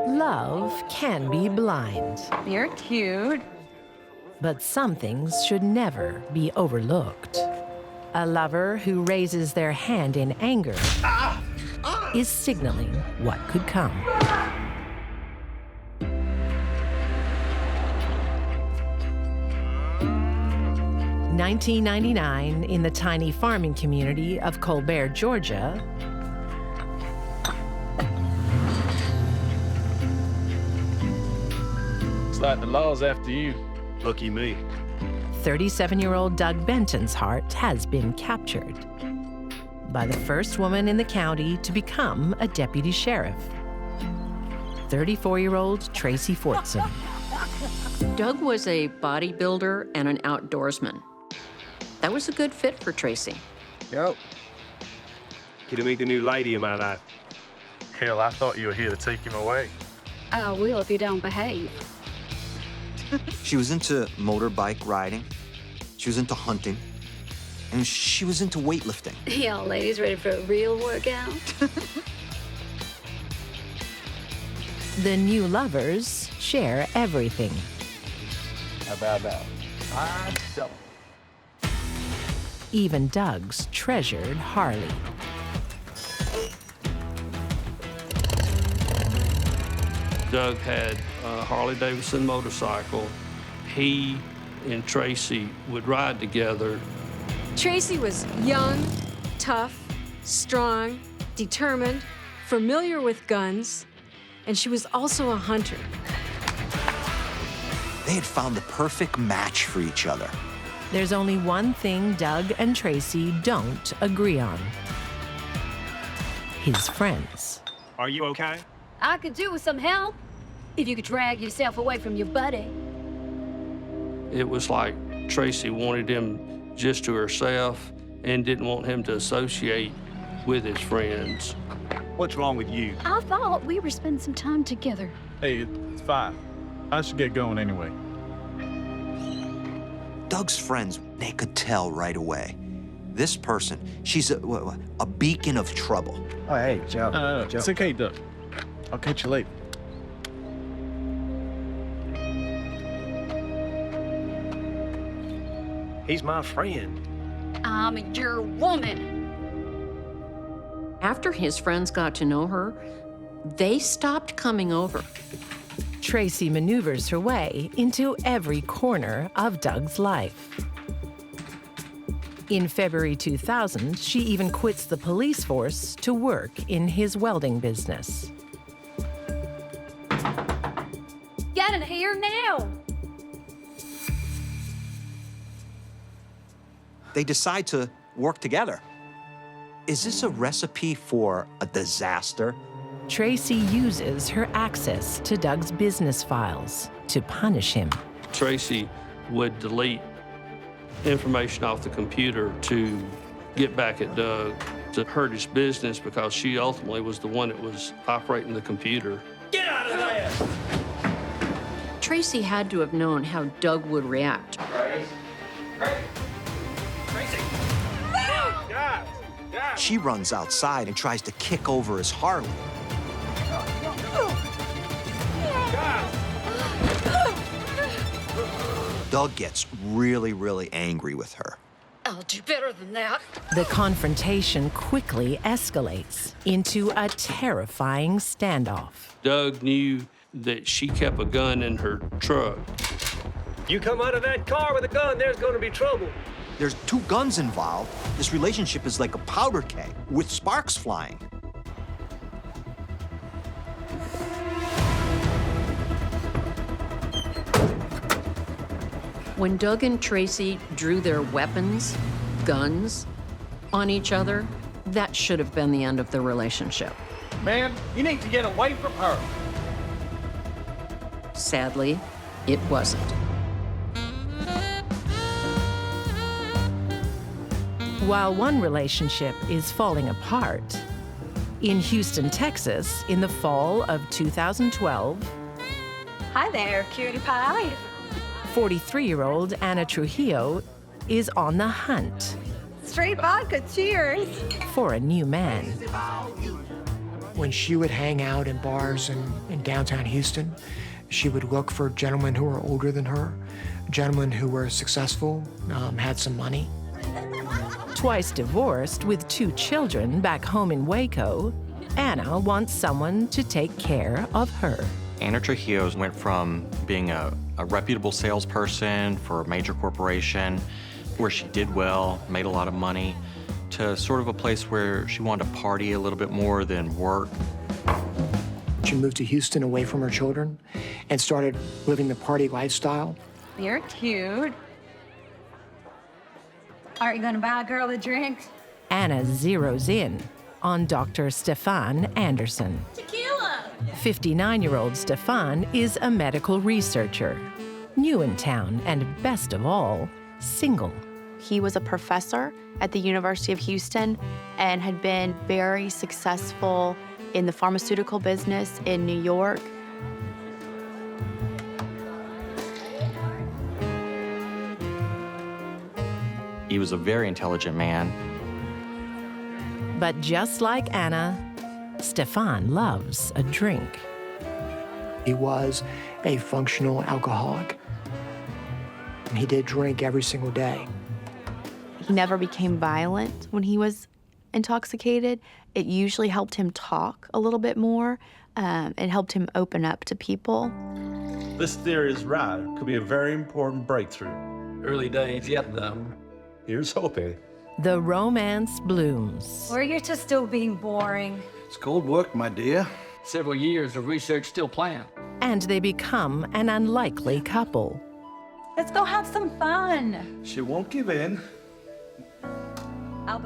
Love can be blind. You're cute. But some things should never be overlooked. A lover who raises their hand in anger is signaling what could come. (1999) in the tiny farming community of Colbert, Georgia, It's like the law's after you. Lucky me. 37-year-old Doug Benton's heart has been captured by the first woman in the county to become a deputy sheriff, 34-year-old Tracy Fortson. Doug was a bodybuilder and an outdoorsman. That was a good fit for Tracy. Yo. Get to meet the new lady of my life. Hell, I thought you were here to take him away. I will if you don't behave. She was into motorbike riding, she was into hunting, and she was into weightlifting. Y'all ladies ready for a real workout? The new lovers share everything. How about that? Even Doug's treasured Harley. Doug had a Harley-Davidson motorcycle. He and Tracy would ride together. Tracy was young, tough, strong, determined, familiar with guns, and she was also a hunter. They had found the perfect match for each other. There's only one thing Doug and Tracy don't agree on: his friends. Are you okay? I could do with some help if you could drag yourself away from your buddy. It was like Tracy wanted him just to herself and didn't want him to associate with his friends. What's wrong with you? I thought we were spending some time together. Hey, it's fine. I should get going anyway. Doug's friends, they could tell right away. This person, she's a beacon of trouble. Oh, hey, Joe. Joe. It's okay, Doug. I'll catch you later. He's my friend. I'm your woman. After his friends got to know her, they stopped coming over. Tracy maneuvers her way into every corner of Doug's life. In February 2000, she even quits the police force to work in his welding business. Get in here now. They decide to work together. Is this a recipe for a disaster? Tracy uses her access to Doug's business files to punish him. Tracy would delete information off the computer to get back at Doug, to hurt his business, because she ultimately was the one that was operating the computer. Get out of there! Tracy had to have known how Doug would react. She runs outside and tries to kick over his Harley. Doug gets really, really angry with her. I'll do better than that. The confrontation quickly escalates into a terrifying standoff. Doug knew that she kept a gun in her truck. You come out of that car with a gun, there's gonna be trouble. There's two guns involved. This relationship is like a powder keg with sparks flying. When Doug and Tracy drew their weapons, guns, on each other, that should have been the end of the relationship. Man, you need to get away from her. Sadly, it wasn't. while one relationship is falling apart. In Houston, Texas, in the fall of 2012, Hi there, cutie pie. 43-year-old Ana Trujillo is on the hunt Straight vodka, cheers. for a new man. When she would hang out in bars in downtown Houston, she would look for gentlemen who were older than her, gentlemen who were successful, had some money. Twice divorced with 2 children back home in Waco, Ana wants someone to take care of her. Ana Trujillo went from being a reputable salesperson for a major corporation where she did well, made a lot of money, to sort of a place where she wanted to party a little bit more than work. She moved to Houston away from her children and started living the party lifestyle. You're cute. Are you gonna buy a girl a drink? Ana zeroes in on Dr. Stefan Anderson. Tequila! 59-year-old Stefan is a medical researcher, new in town, and best of all, single. He was a professor at the University of Houston and had been very successful in the pharmaceutical business in New York. He was a very intelligent man. But just like Ana, Stefan loves a drink. He was a functional alcoholic. He did drink every single day. He never became violent when he was intoxicated. It usually helped him talk a little bit more. It helped him open up to people. This theory is right. It could be a very important breakthrough. Early days yet, though. Here's hoping. The romance blooms. Or you're just still being boring. It's cold work, my dear. Several years of research still planned. And they become an unlikely couple. Let's go have some fun. She won't give in.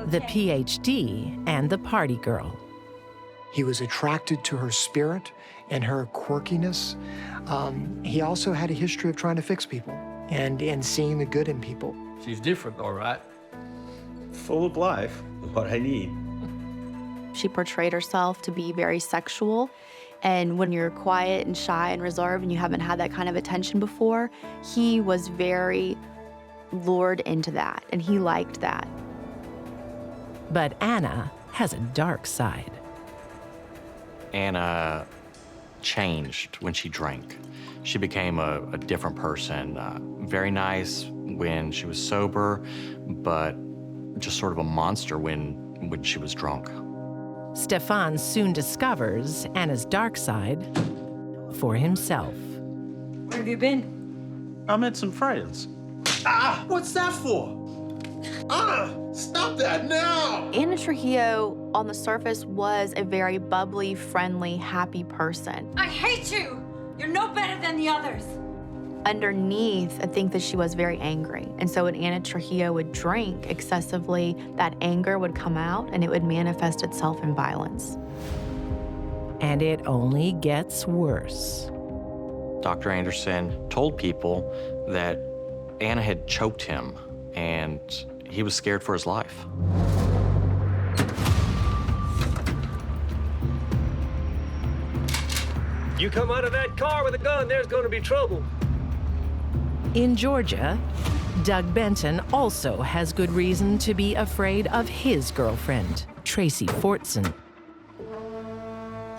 The PhD and the party girl. He was attracted to her spirit and her quirkiness. He also had a history of trying to fix people and seeing the good in people. She's different, all right. Full of life, what I need. She portrayed herself to be very sexual. And when you're quiet and shy and reserved and you haven't had that kind of attention before, he was very lured into that, and he liked that. But Ana has a dark side. Ana changed when she drank. She became a different person. Very nice when she was sober, but just sort of a monster when she was drunk. Stefan soon discovers Ana's dark side for himself. Where have you been? I met some friends. Ah! What's that for? Stop that now! Ana Trujillo, on the surface, was a very bubbly, friendly, happy person. I hate you! You're no better than the others. Underneath, I think that she was very angry. And so when Ana Trujillo would drink excessively, that anger would come out and it would manifest itself in violence. And it only gets worse. Dr. Anderson told people that Ana had choked him and he was scared for his life. You come out of that car with a gun, there's gonna be trouble. In Georgia, Doug Benton also has good reason to be afraid of his girlfriend, Tracy Fortson.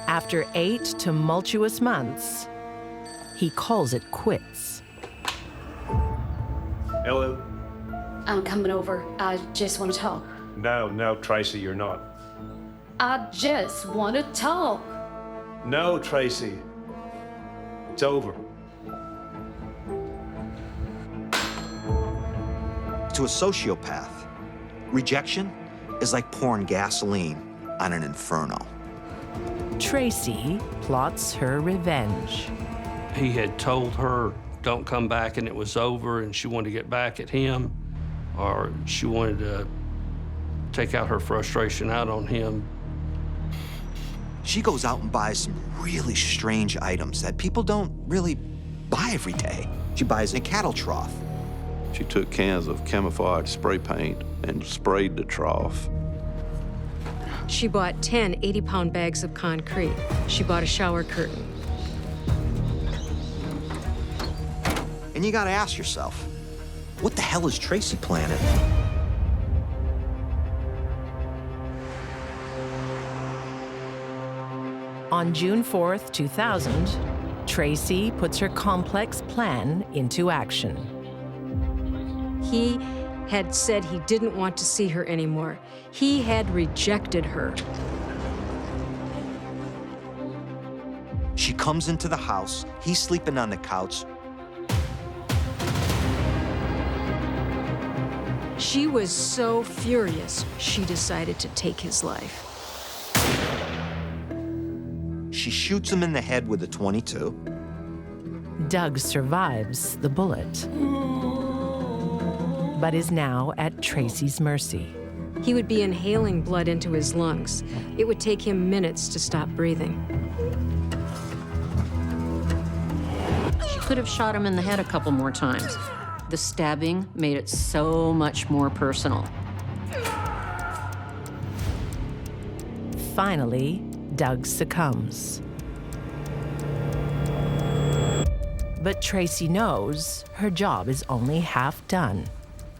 After 8 tumultuous months, he calls it quits. Hello? I'm coming over. I just want to talk. No, Tracy, you're not. I just want to talk. No, Tracy. It's over. To a sociopath, rejection is like pouring gasoline on an inferno. Tracy plots her revenge. He had told her, don't come back, and it was over, and she wanted to get back at him, or she wanted to take out her frustration out on him. She goes out and buys some really strange items that people don't really buy every day. She buys a cattle trough. She took cans of camouflage spray paint and sprayed the trough. She bought 10 80-pound bags of concrete. She bought a shower curtain. And you gotta ask yourself, what the hell is Tracy planning? On June 4th, 2000, Tracy puts her complex plan into action. He had said he didn't want to see her anymore. He had rejected her. She comes into the house, he's sleeping on the couch. She was so furious, she decided to take his life. She shoots him in the head with a .22. Doug survives the bullet, but is now at Tracy's mercy. He would be inhaling blood into his lungs. It would take him minutes to stop breathing. She could have shot him in the head a couple more times. The stabbing made it so much more personal. Finally, Doug succumbs. But Tracy knows her job is only half done.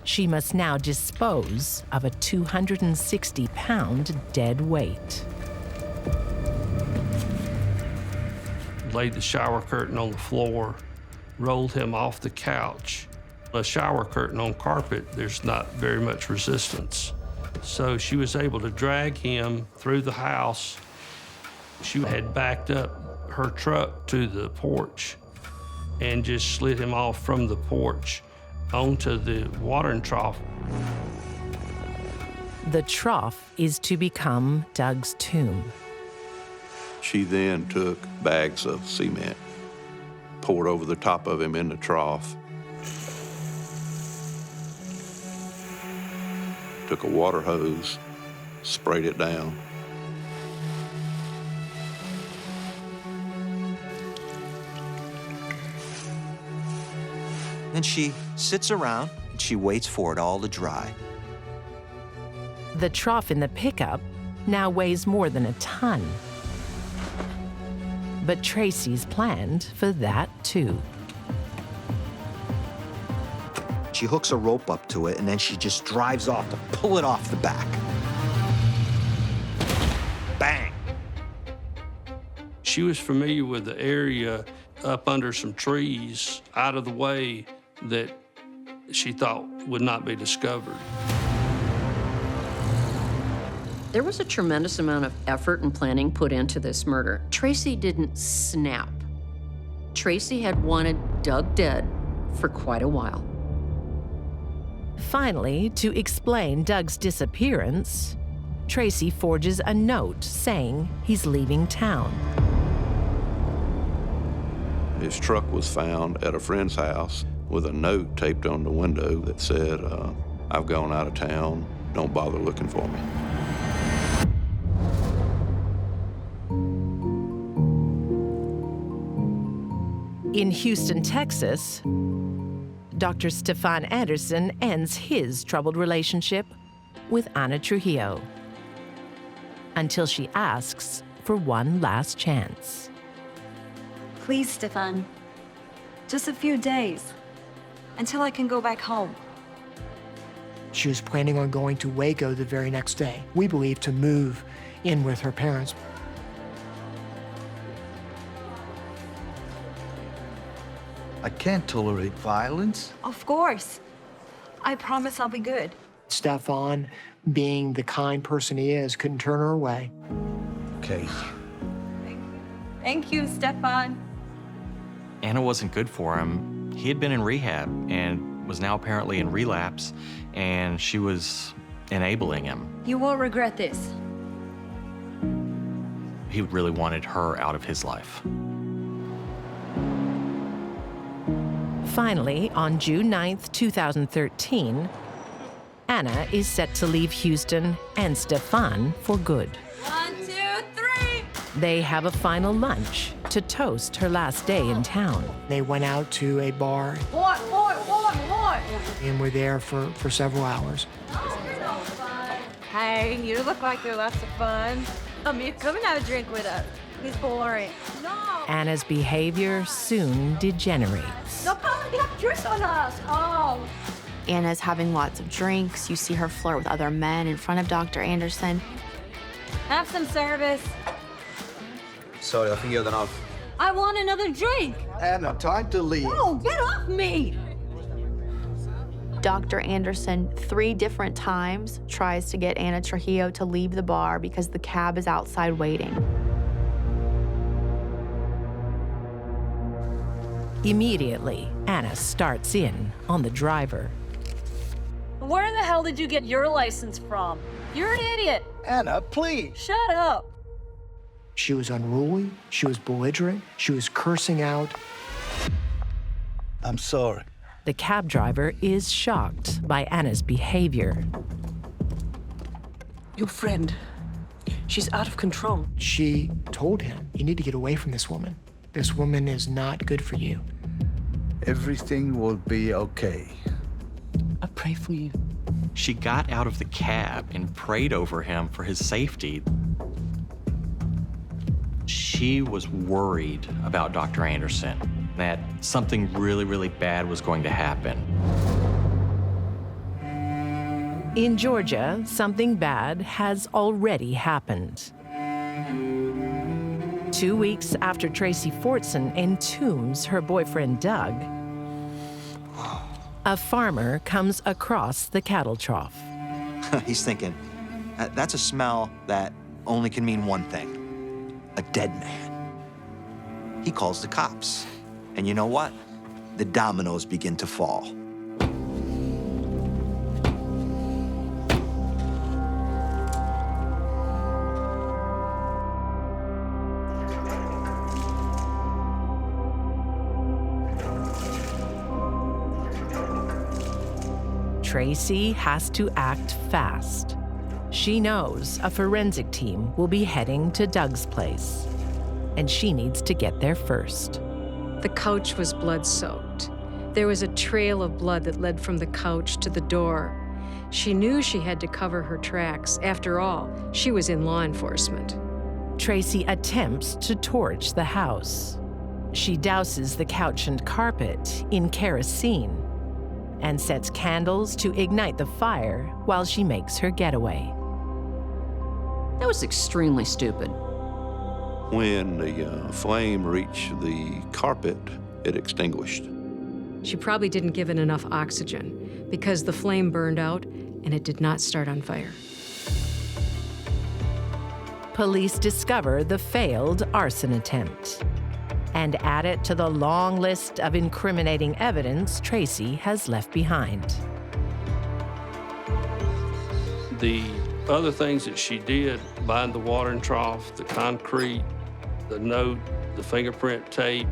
She must now dispose of a 260-pound dead weight. Laid the shower curtain on the floor, rolled him off the couch. A shower curtain on carpet, there's not very much resistance. So she was able to drag him through the house. She had backed up her truck to the porch and just slid him off from the porch onto the watering trough. The trough is to become Doug's tomb. She then took bags of cement, poured over the top of him in the trough, took a water hose, sprayed it down. And she sits around and she waits for it all to dry. The trough in the pickup now weighs more than a ton. But Tracy's planned for that too. She hooks a rope up to it and then she just drives off to pull it off the back. Bang! She was familiar with the area up under some trees out of the way that she thought would not be discovered. There was a tremendous amount of effort and planning put into this murder. Tracy didn't snap. Tracy had wanted Doug dead for quite a while. Finally, to explain Doug's disappearance, Tracy forges a note saying he's leaving town. His truck was found at a friend's house with a note taped on the window that said, "I've gone out of town, don't bother looking for me." In Houston, Texas, Dr. Stefan Anderson ends his troubled relationship with Ana Trujillo until she asks for one last chance. Please, Stefan. Just a few days. Until I can go back home. She was planning on going to Waco the very next day, we believe, to move in with her parents. I can't tolerate violence. Of course. I promise I'll be good. Stefan, being the kind person he is, couldn't turn her away. Okay. Thank you, Stefan. Anna wasn't good for him. He had been in rehab and was now apparently in relapse, and she was enabling him. You won't regret this. He really wanted her out of his life. Finally, on June 9th, 2013, Anna is set to leave Houston and Stefan for good. 1, 2, 3. They have a final lunch to toast her last day in town. They went out to a bar. More. and we're there for several hours. Hey, you look like you're lots of fun. Come and have a drink with us. He's boring. No. Anna's behavior soon degenerates. No, come and have drinks on us. Oh. Anna's having lots of drinks. You see her flirt with other men in front of Dr. Anderson. Have some service. Sorry, I think you're enough. I want another drink. Anna, time to leave. Oh, get off me. Dr. Anderson 3 different times tries to get Anna Trujillo to leave the bar because the cab is outside waiting. Immediately, Anna starts in on the driver. Where the hell did you get your license from? You're an idiot. Anna, please. Shut up. She was unruly, she was belligerent, she was cursing out. I'm sorry. The cab driver is shocked by Anna's behavior. Your friend, she's out of control. She told him, you need to get away from this woman. This woman is not good for you. Everything will be okay. I pray for you. She got out of the cab and prayed over him for his safety. She was worried about Dr. Anderson, that something really, really bad was going to happen. In Georgia, something bad has already happened. 2 weeks after Tracy Fortson entombs her boyfriend Doug, a farmer comes across the cattle trough. He's thinking, that's a smell that only can mean one thing. A dead man. He calls the cops. And you know what? The dominoes begin to fall. Tracy has to act fast. She knows a forensic team will be heading to Doug's place, and she needs to get there first. The couch was blood-soaked. There was a trail of blood that led from the couch to the door. She knew she had to cover her tracks. After all, she was in law enforcement. Tracy attempts to torch the house. She douses the couch and carpet in kerosene and sets candles to ignite the fire while she makes her getaway. That was extremely stupid. When the flame reached the carpet, it extinguished. She probably didn't give it enough oxygen because the flame burned out and it did not start on fire. Police discover the failed arson attempt and add it to the long list of incriminating evidence Tracy has left behind. The other things that she did, buying the watering trough, the concrete, the note, the fingerprint tape.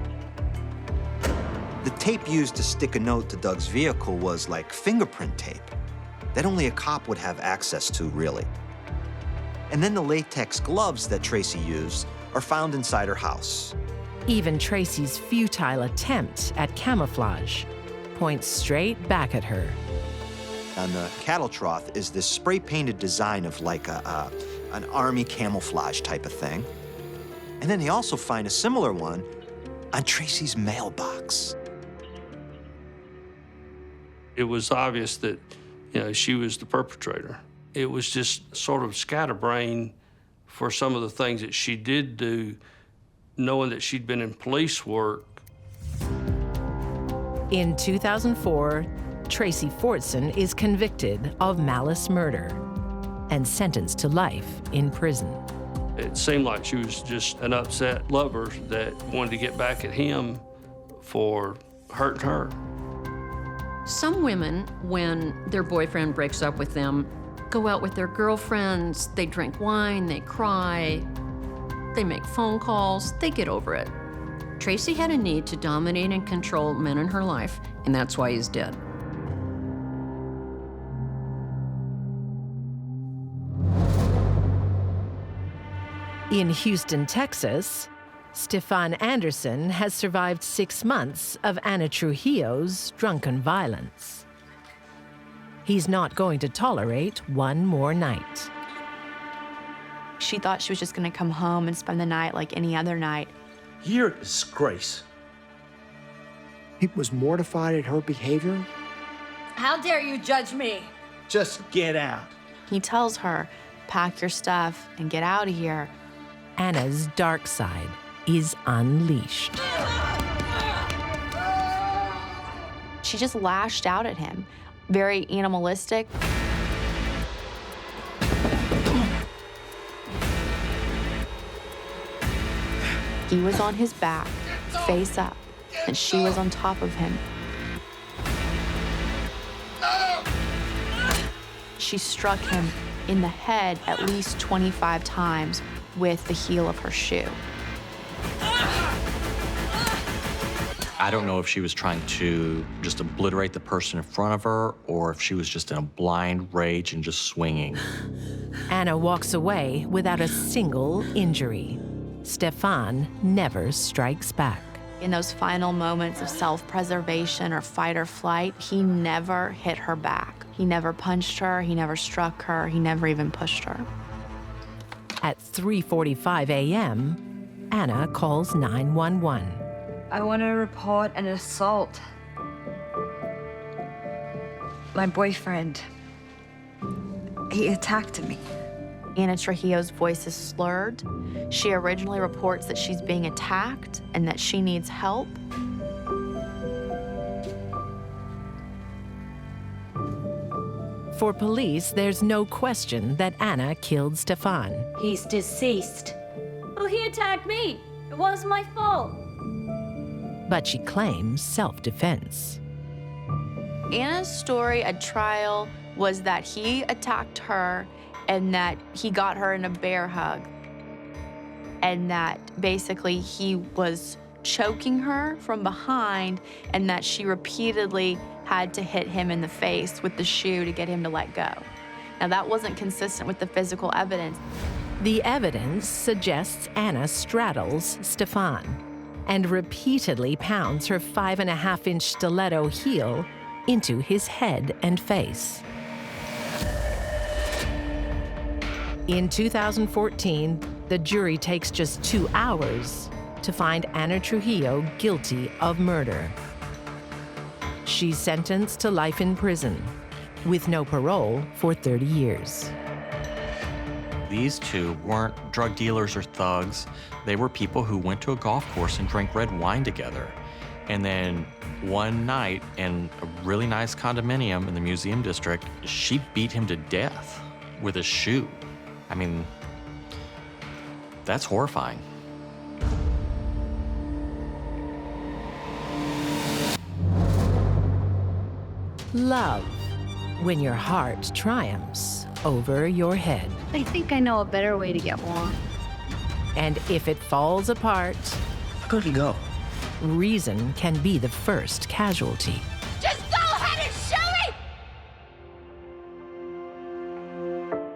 The tape used to stick a note to Doug's vehicle was like fingerprint tape that only a cop would have access to, really. And then the latex gloves that Tracy used are found inside her house. Even Tracy's futile attempt at camouflage points straight back at her. On the cattle trough is this spray-painted design of like an army camouflage type of thing. And then they also find a similar one on Tracy's mailbox. It was obvious that, she was the perpetrator. It was just sort of scatterbrained for some of the things that she did do, knowing that she'd been in police work. In 2004, Tracy Fortson is convicted of malice murder and sentenced to life in prison. It seemed like she was just an upset lover that wanted to get back at him for hurting her. Some women, when their boyfriend breaks up with them, go out with their girlfriends, they drink wine, they cry, they make phone calls, they get over it. Tracy had a need to dominate and control men in her life, and that's why he's dead. In Houston, Texas, Stefan Anderson has survived 6 months of Anna Trujillo's drunken violence. He's not going to tolerate one more night. She thought she was just gonna come home and spend the night like any other night. You're a disgrace. He was mortified at her behavior. How dare you judge me? Just get out. He tells her, pack your stuff and get out of here. Anna's dark side is unleashed. She just lashed out at him, very animalistic. He was on his back, face up, and she was on top of him. She struck him in the head at least 25 times with the heel of her shoe. I don't know if she was trying to just obliterate the person in front of her or if she was just in a blind rage and just swinging. Anna walks away without a single injury. Stefan never strikes back. In those final moments of self-preservation or fight or flight, he never hit her back. He never punched her, he never struck her, he never even pushed her. At 3:45 a.m., Anna calls 911. I want to report an assault. My boyfriend, he attacked me. Anna Trujillo's voice is slurred. She originally reports that she's being attacked and that she needs help. For police, there's no question that Anna killed Stefan. He's deceased. Oh, he attacked me. It was my fault. But she claims self-defense. Anna's story at trial was that he attacked her and that he got her in a bear hug, and that basically he was choking her from behind and that she repeatedly had to hit him in the face with the shoe to get him to let go. Now, that wasn't consistent with the physical evidence. The evidence suggests Anna straddles Stefan and repeatedly pounds her 5.5-inch stiletto heel into his head and face. In 2014, the jury takes just 2 hours to find Anna Trujillo guilty of murder. She's sentenced to life in prison with no parole for 30 years. These two weren't drug dealers or thugs. They were people who went to a golf course and drank red wine together. And then one night in a really nice condominium in the museum district, she beat him to death with a shoe. I mean, that's horrifying. Love, when your heart triumphs over your head. I think I know a better way to get one. And if it falls apart, I gotta go. reason can be the first casualty. Just go ahead and shoot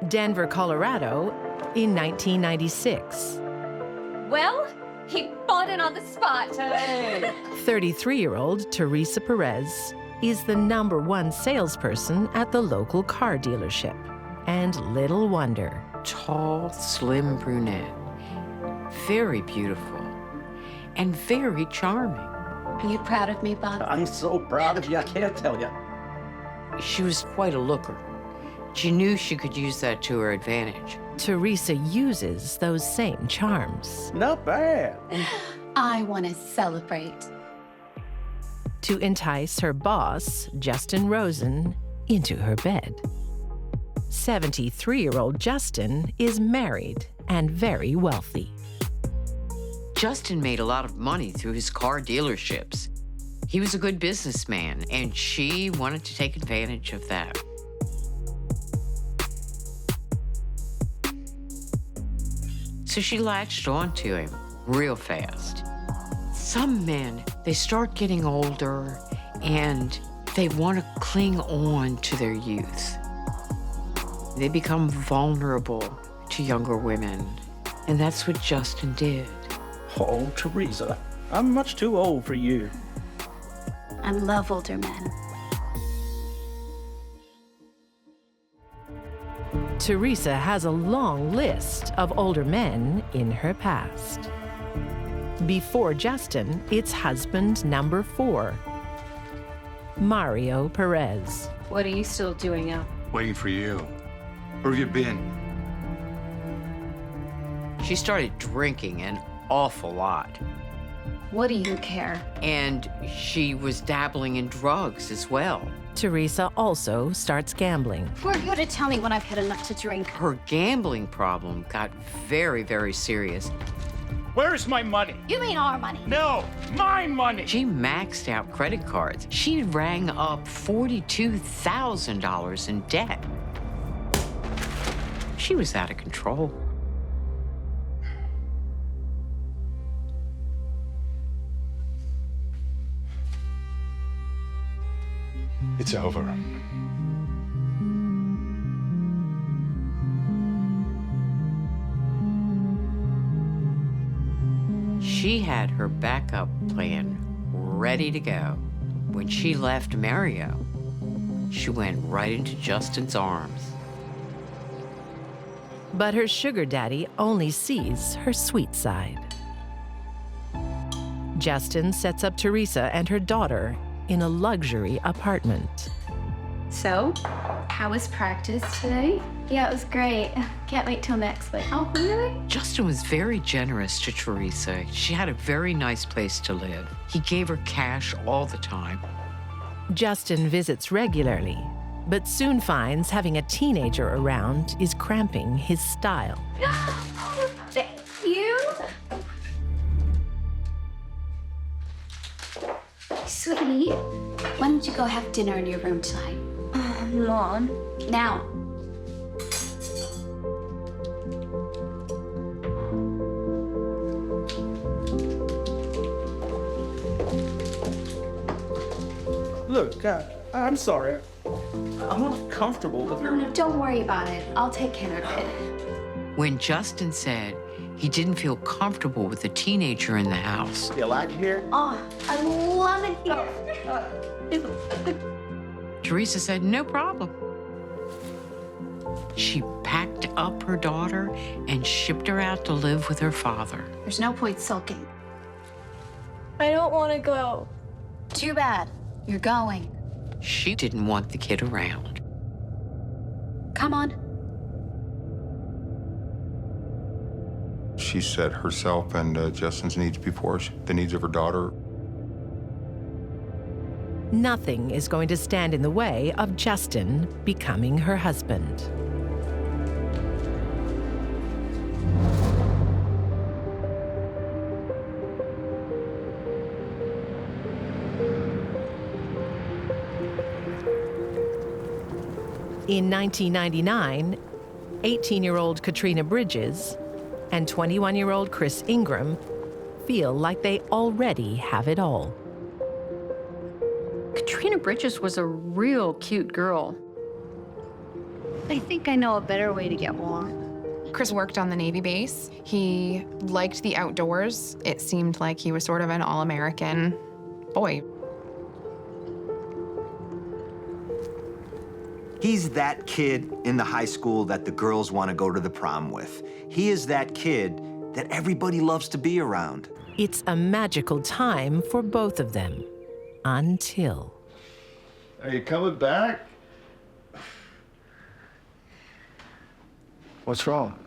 me! Denver, Colorado, in 1996. Well, he bought it on the spot. Hey! 33-year-old Teresa Perez is the #1 salesperson at the local car dealership. And little wonder. Tall, slim brunette. Very beautiful. And very charming. Are you proud of me, Bob? I'm so proud of you, I can't tell you. She was quite a looker. She knew she could use that to her advantage. Teresa uses those same charms. Not bad. I want to celebrate. To entice her boss, Justin Rosen, into her bed. 73-year-old Justin is married and very wealthy. Justin made a lot of money through his car dealerships. He was a good businessman, and she wanted to take advantage of that. So she latched onto him real fast. Some men, they start getting older and they want to cling on to their youth. They become vulnerable to younger women, and that's what Justin did. Oh, Teresa, I'm much too old for you. I love older men. Teresa has a long list of older men in her past. Before Justin, it's husband number 4, Mario Perez. What are you still doing out? Waiting for you. Where have you been? She started drinking an awful lot. What do you care? And she was dabbling in drugs as well. Teresa also starts gambling. Who are you to tell me when I've had enough to drink? Her gambling problem got very, very serious. Where's my money? You mean our money? No, my money. She maxed out credit cards. She rang up $42,000 in debt. She was out of control. It's over. She had her backup plan ready to go. When she left Mario, she went right into Justin's arms. But her sugar daddy only sees her sweet side. Justin sets up Teresa and her daughter in a luxury apartment. So, how was practice today? Yeah, it was great. Can't wait till next week. Oh, really? Justin was very generous to Teresa. She had a very nice place to live. He gave her cash all the time. Justin visits regularly, but soon finds having a teenager around is cramping his style. Thank you. Sweetie, why don't you go have dinner in your room tonight? Mom. Now. Look, I'm sorry. I'm not comfortable with her. No, don't worry about it. I'll take care of it. When Justin said he didn't feel comfortable with a teenager in the house, You like it here? Oh, I love it here. Teresa said no problem. She packed up her daughter and shipped her out to live with her father. There's no point sulking. I don't want to go. Too bad. You're going. She didn't want the kid around. Come on. She set herself and Justin's needs before the needs of her daughter. Nothing is going to stand in the way of Justin becoming her husband. In 1999, 18-year-old Katrina Bridges and 21-year-old Chris Ingram feel like they already have it all. Katrina Bridges was a real cute girl. I think I know a better way to get warm. Chris worked on the Navy base. He liked the outdoors. It seemed like he was sort of an all-American boy. He's that kid in the high school that the girls want to go to the prom with. He is that kid that everybody loves to be around. It's a magical time for both of them, until... Are you coming back? What's wrong?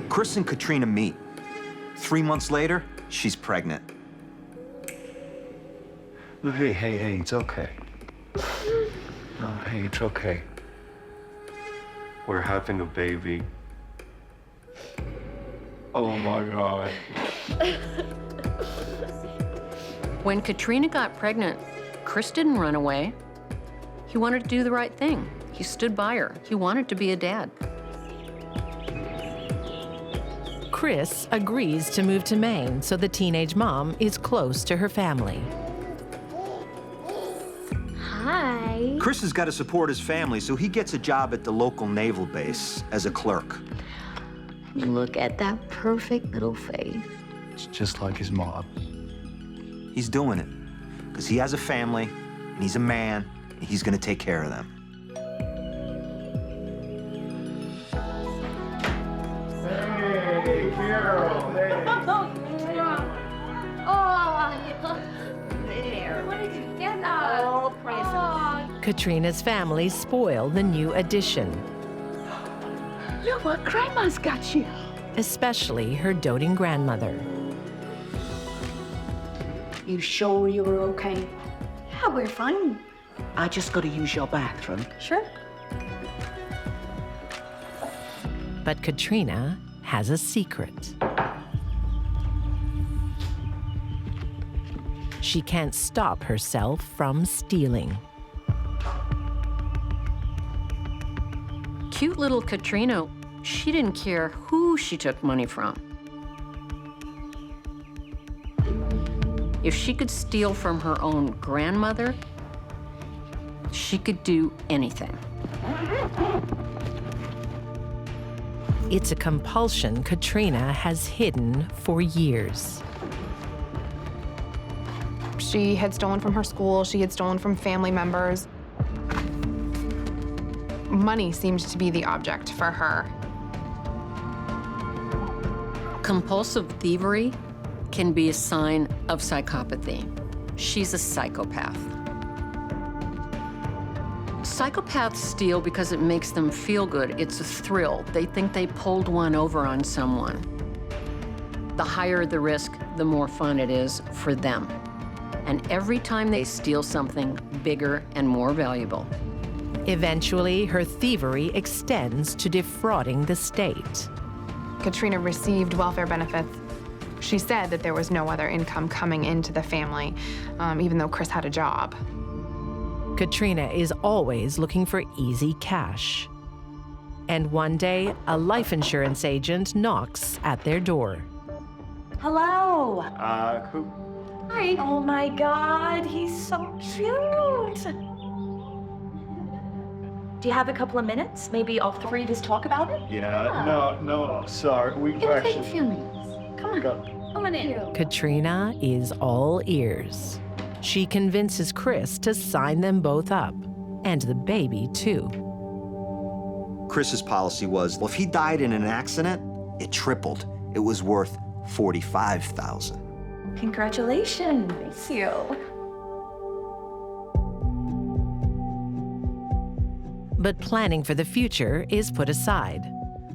Chris and Katrina meet. 3 months later, she's pregnant. Hey, it's okay. Oh, hey, it's okay. We're having a baby. Oh my God. When Katrina got pregnant, Chris didn't run away. He wanted to do the right thing. He stood by her. He wanted to be a dad. Chris agrees to move to Maine so the teenage mom is close to her family. Hi. Chris has got to support his family, so he gets a job at the local naval base as a clerk. Look at that perfect little face. It's just like his mom. He's doing it because he has a family, and he's a man, he's gonna take care of them. Hey, Carol, hey. Katrina's family spoil the new addition, Look what Grandma's got you. especially her doting grandmother. You sure you're okay? Yeah, we're fine. I just gotta use your bathroom. Sure. But Katrina has a secret. She can't stop herself from stealing. Cute little Katrina, she didn't care who she took money from. If she could steal from her own grandmother, she could do anything. It's a compulsion Katrina has hidden for years. She had stolen from her school, she had stolen from family members. Money seemed to be the object for her. Compulsive thievery can be a sign of psychopathy. She's a psychopath. Psychopaths steal because it makes them feel good. It's a thrill. They think they pulled one over on someone. The higher the risk, the more fun it is for them. And every time they steal something bigger and more valuable. Eventually, her thievery extends to defrauding the state. Katrina received welfare benefits. She said that there was no other income coming into the family, even though Chris had a job. Katrina is always looking for easy cash. And one day, a life insurance agent knocks at their door. Hello. Who? Hi. Oh my God, he's so cute. Do you have a couple of minutes? Maybe all three of us talk about it? Yeah, no, sorry. We actually. Come on. Come on in. Katrina is all ears. She convinces Chris to sign them both up, and the baby too. Chris's policy was, well, if he died in an accident, it tripled. It was worth $45,000. Congratulations. Thank you. But planning for the future is put aside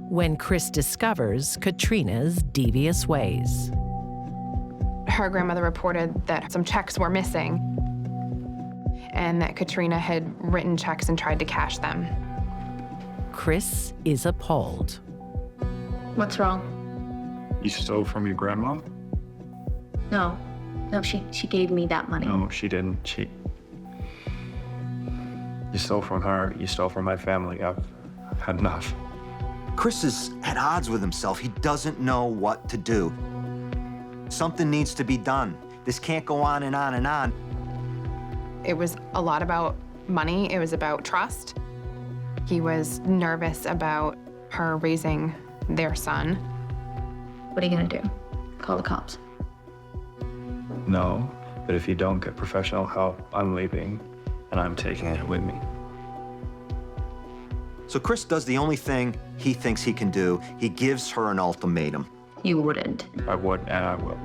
when Chris discovers Katrina's devious ways. Her grandmother reported that some checks were missing and that Katrina had written checks and tried to cash them. Chris is appalled. What's wrong? You stole from your grandma? No, she gave me that money. No, she didn't. You stole from her, you stole from my family. I've had enough. Chris is at odds with himself. He doesn't know what to do. Something needs to be done. This can't go on and on and on. It was a lot about money. It was about trust. He was nervous about her raising their son. What are you gonna do? Call the cops? No, but if you don't get professional help, I'm leaving, and I'm taking it with me. So Chris does the only thing he thinks he can do. He gives her an ultimatum. You wouldn't. I would, and I will.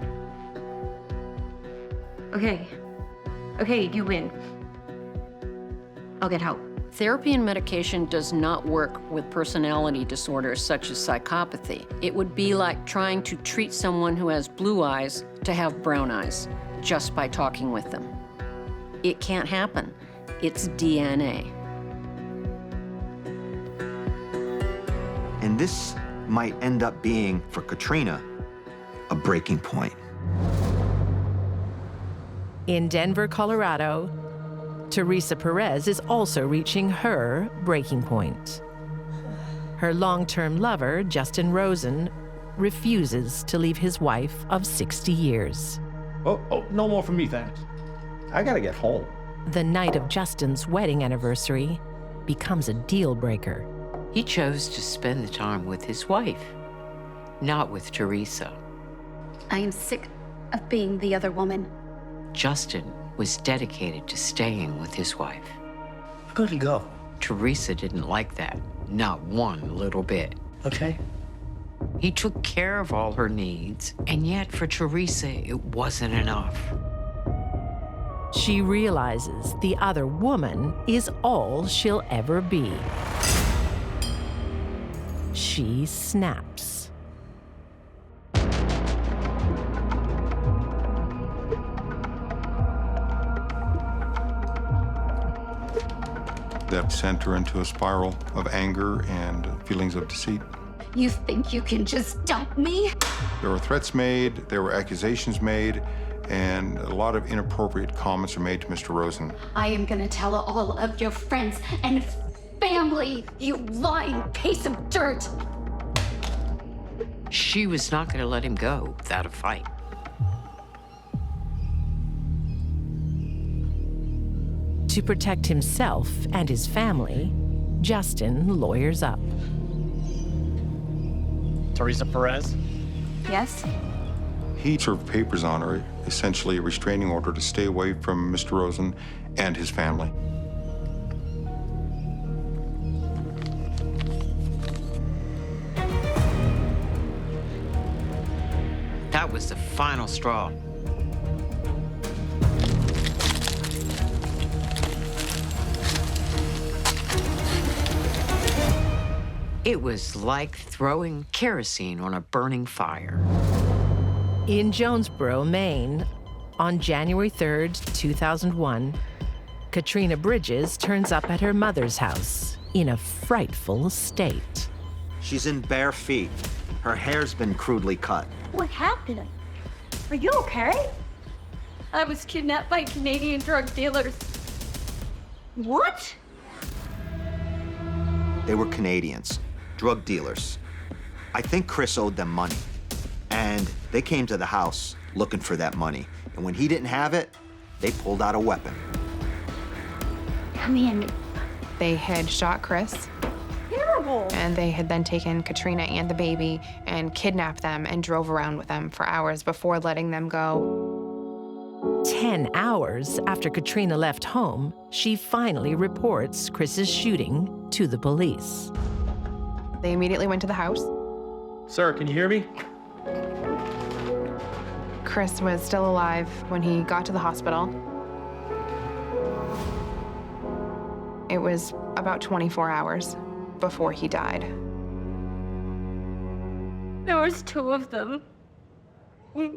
Okay, you win. I'll get help. Therapy and medication does not work with personality disorders such as psychopathy. It would be like trying to treat someone who has blue eyes to have brown eyes just by talking with them. It can't happen. It's DNA. And this might end up being, for Katrina, a breaking point. In Denver, Colorado, Teresa Perez is also reaching her breaking point. Her long-term lover, Justin Rosen, refuses to leave his wife of 60 years. Oh, no more from me, thanks. I gotta get home. The night of Justin's wedding anniversary becomes a deal breaker. He chose to spend the time with his wife, not with Teresa. I am sick of being the other woman. Justin was dedicated to staying with his wife. Good go. Teresa didn't like that. Not one little bit. Okay. He took care of all her needs, and yet for Teresa, it wasn't enough. She realizes the other woman is all she'll ever be. She snaps. That sent her into a spiral of anger and feelings of deceit. You think you can just dump me? There were threats made, there were accusations made, and a lot of inappropriate comments were made to Mr. Rosen. I am gonna tell all of your friends and family, you lying piece of dirt. She was not going to let him go without a fight. To protect himself and his family, Justin lawyers up. Teresa Perez? Yes? He served papers on her, essentially a restraining order to stay away from Mr. Rosen and his family. That was the final straw. It was like throwing kerosene on a burning fire. In Jonesboro, Maine, on January 3rd, 2001, Katrina Bridges turns up at her mother's house in a frightful state. She's in bare feet. Her hair's been crudely cut. What happened? Are you okay? I was kidnapped by Canadian drug dealers. What? They were Canadians, drug dealers. I think Chris owed them money. And they came to the house looking for that money. And when he didn't have it, they pulled out a weapon. Come in. They had shot Chris. Terrible. And they had then taken Katrina and the baby and kidnapped them and drove around with them for hours before letting them go. 10 hours after Katrina left home, she finally reports Chris's shooting to the police. They immediately went to the house. Sir, can you hear me? Chris was still alive when he got to the hospital. It was about 24 hours before he died. There was two of them.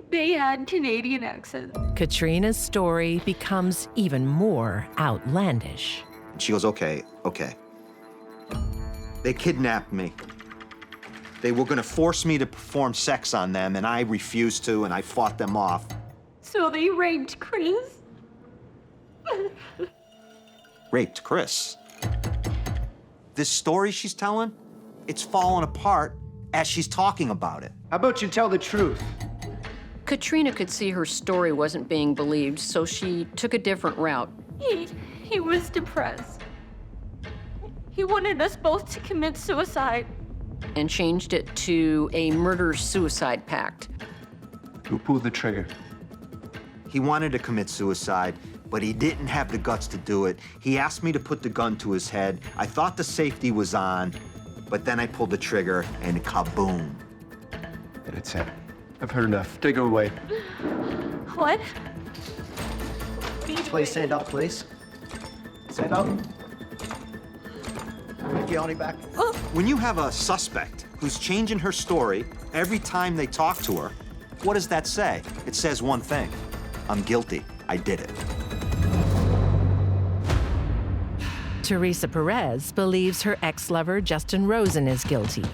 They had Canadian accents. Katrina's story becomes even more outlandish. She goes, okay. They kidnapped me. They were gonna force me to perform sex on them, and I refused to, and I fought them off. So they raped Chris? Raped Chris. This story she's telling, it's falling apart as she's talking about it. How about you tell the truth? Katrina could see her story wasn't being believed, so she took a different route. He was depressed. He wanted us both to commit suicide. And changed it to a murder-suicide pact. Who pulled the trigger? He wanted to commit suicide, but he didn't have the guts to do it. He asked me to put the gun to his head. I thought the safety was on, but then I pulled the trigger and kaboom. And it's him. I've heard enough. Take her away. What? Please stand up, please. Stand up. Get your Johnny back. When you have a suspect who's changing her story every time they talk to her, what does that say? It says one thing. I'm guilty. I did it. Teresa Perez believes her ex-lover Justin Rosen is guilty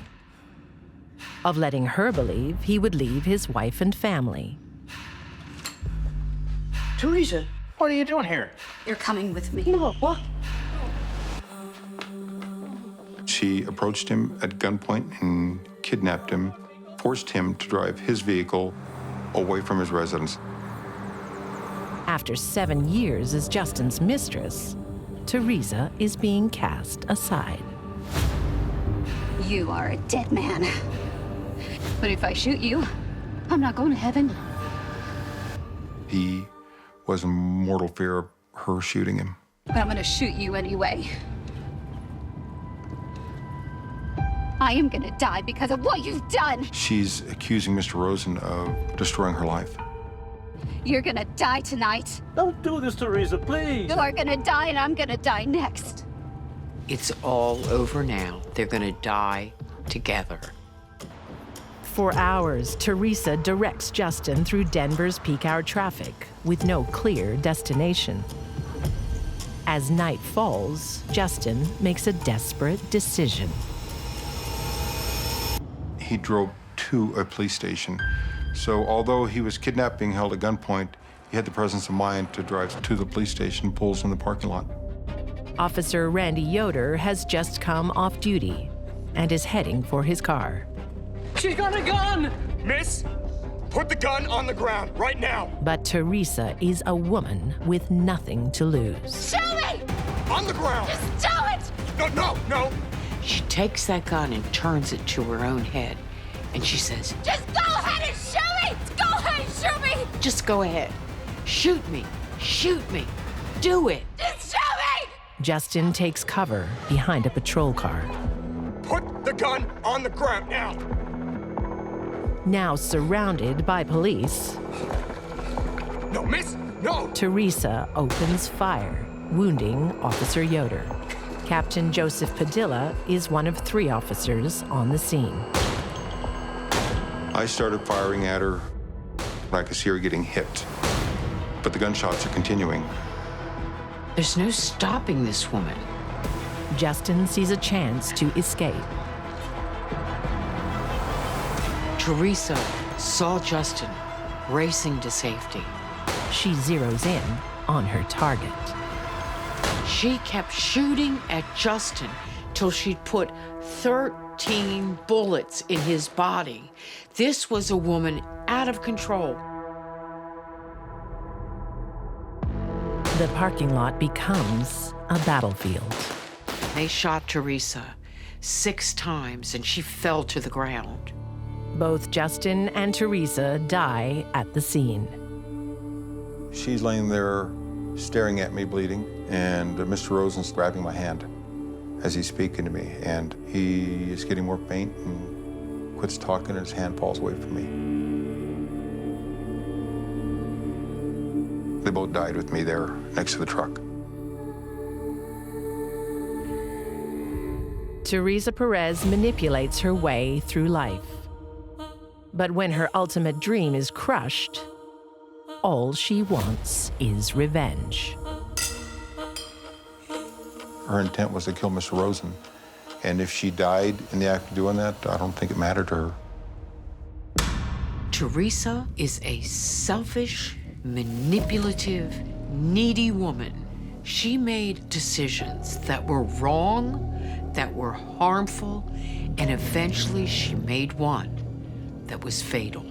of letting her believe he would leave his wife and family. Teresa, what are you doing here? You're coming with me. No, what? She approached him at gunpoint and kidnapped him, forced him to drive his vehicle away from his residence. After 7 years as Justin's mistress, Teresa is being cast aside. You are a dead man. But if I shoot you, I'm not going to heaven. He was in mortal fear of her shooting him. but I'm gonna shoot you anyway. I am gonna die because of what you've done. She's accusing Mr. Rosen of destroying her life. You're gonna die tonight. Don't do this, Teresa, please. You are gonna die, and I'm gonna die next. It's all over now. They're gonna die together. For hours, Teresa directs Justin through Denver's peak hour traffic with no clear destination. As night falls, Justin makes a desperate decision. He drove to a police station. So although he was kidnapped, being held at gunpoint, he had the presence of mind to drive to the police station, pulls in the parking lot. Officer Randy Yoder has just come off duty and is heading for his car. She's got a gun! Miss, put the gun on the ground right now. But Teresa is a woman with nothing to lose. Shoot me! On the ground! Just do it! No! She takes that gun and turns it to her own head, and she says, Just go ahead and shoot me! Go ahead and shoot me! just go ahead. Shoot me. Shoot me. Do it. Just shoot me! Justin takes cover behind a patrol car. Put the gun on the ground now! Now surrounded by police, No, miss! No! Teresa opens fire, wounding Officer Yoder. Captain Joseph Padilla is one of 3 officers on the scene. I started firing at her. I could see her getting hit, but the gunshots are continuing. There's no stopping this woman. Justin sees a chance to escape. Teresa saw Justin racing to safety. She zeroes in on her target. She kept shooting at Justin till she'd put 13 bullets in his body. This was a woman out of control. The parking lot becomes a battlefield. They shot Teresa 6 times and she fell to the ground. Both Justin and Teresa die at the scene. She's laying there staring at me, bleeding, and Mr. Rosen's grabbing my hand as he's speaking to me, and he is getting more faint and quits talking, and his hand falls away from me. They both died with me there next to the truck. Teresa Perez manipulates her way through life. But when her ultimate dream is crushed, all she wants is revenge. Her intent was to kill Mr. Rosen, and if she died in the act of doing that, I don't think it mattered to her. Teresa is a selfish, manipulative, needy woman. She made decisions that were wrong, that were harmful, and eventually she made one that was fatal.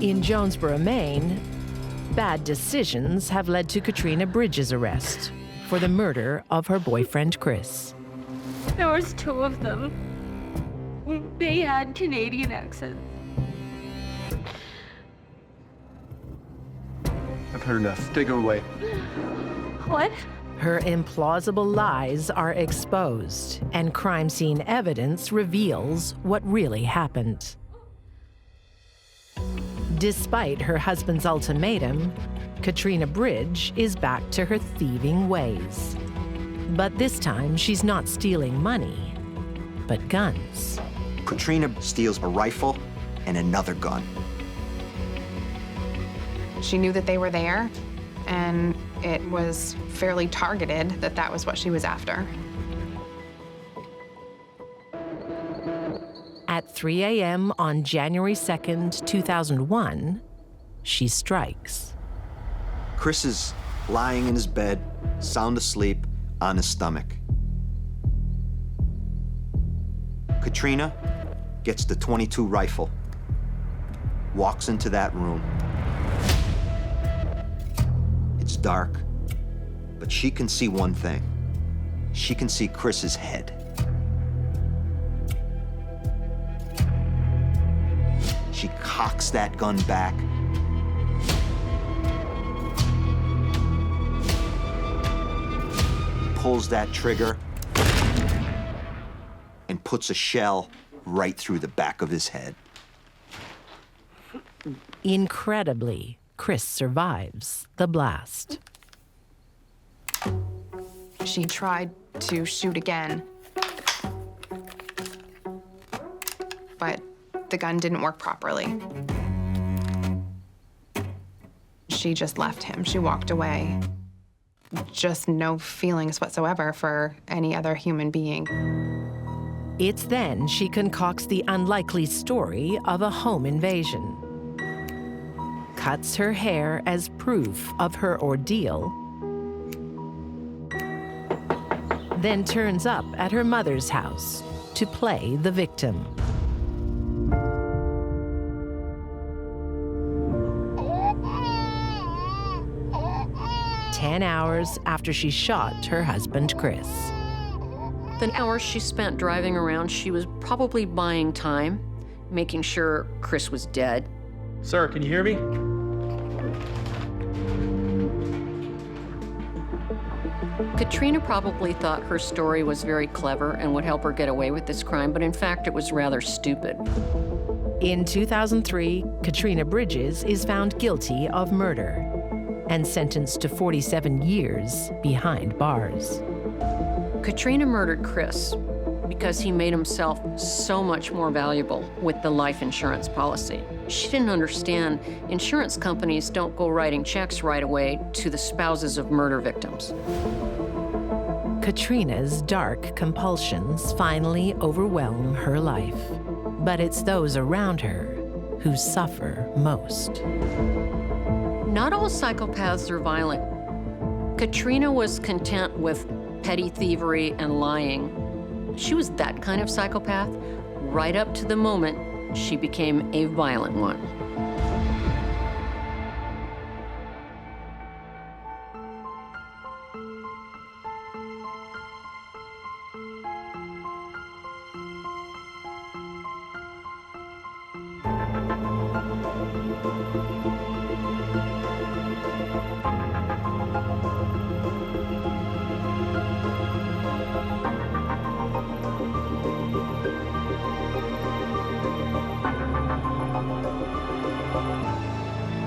In Jonesboro, Maine, bad decisions have led to Katrina Bridges' arrest for the murder of her boyfriend, Chris. There was 2 of them. They had Canadian accents. I've heard enough. Take her away. What? Her implausible lies are exposed, and crime scene evidence reveals what really happened. Despite her husband's ultimatum, Katrina Bridge is back to her thieving ways. But this time, she's not stealing money, but guns. Katrina steals a rifle and another gun. She knew that they were there, and it was fairly targeted that that was what she was after. At 3 a.m. on January 2nd, 2001, she strikes. Chris is lying in his bed, sound asleep, on his stomach. Katrina gets the .22 rifle, walks into that room. It's dark, but she can see one thing. She can see Chris's head. She cocks that gun back. Pulls that trigger and puts a shell right through the back of his head. Incredibly, Chris survives the blast. She tried to shoot again, but the gun didn't work properly. She just left him. She walked away. Just no feelings whatsoever for any other human being. It's then she concocts the unlikely story of a home invasion. Cuts her hair as proof of her ordeal, then turns up at her mother's house to play the victim. "10 hours after she shot her husband, Chris. The hours she spent driving around, she was probably buying time, making sure Chris was dead. Sir, can you hear me? Katrina probably thought her story was very clever and would help her get away with this crime, but in fact, it was rather stupid. In 2003, Katrina Bridges is found guilty of murder and sentenced to 47 years behind bars. Katrina murdered Chris because he made himself so much more valuable with the life insurance policy. She didn't understand insurance companies don't go writing checks right away to the spouses of murder victims. Katrina's dark compulsions finally overwhelm her life, but it's those around her who suffer most. Not all psychopaths are violent. Katrina was content with petty thievery and lying. She was that kind of psychopath right up to the moment she became a violent one.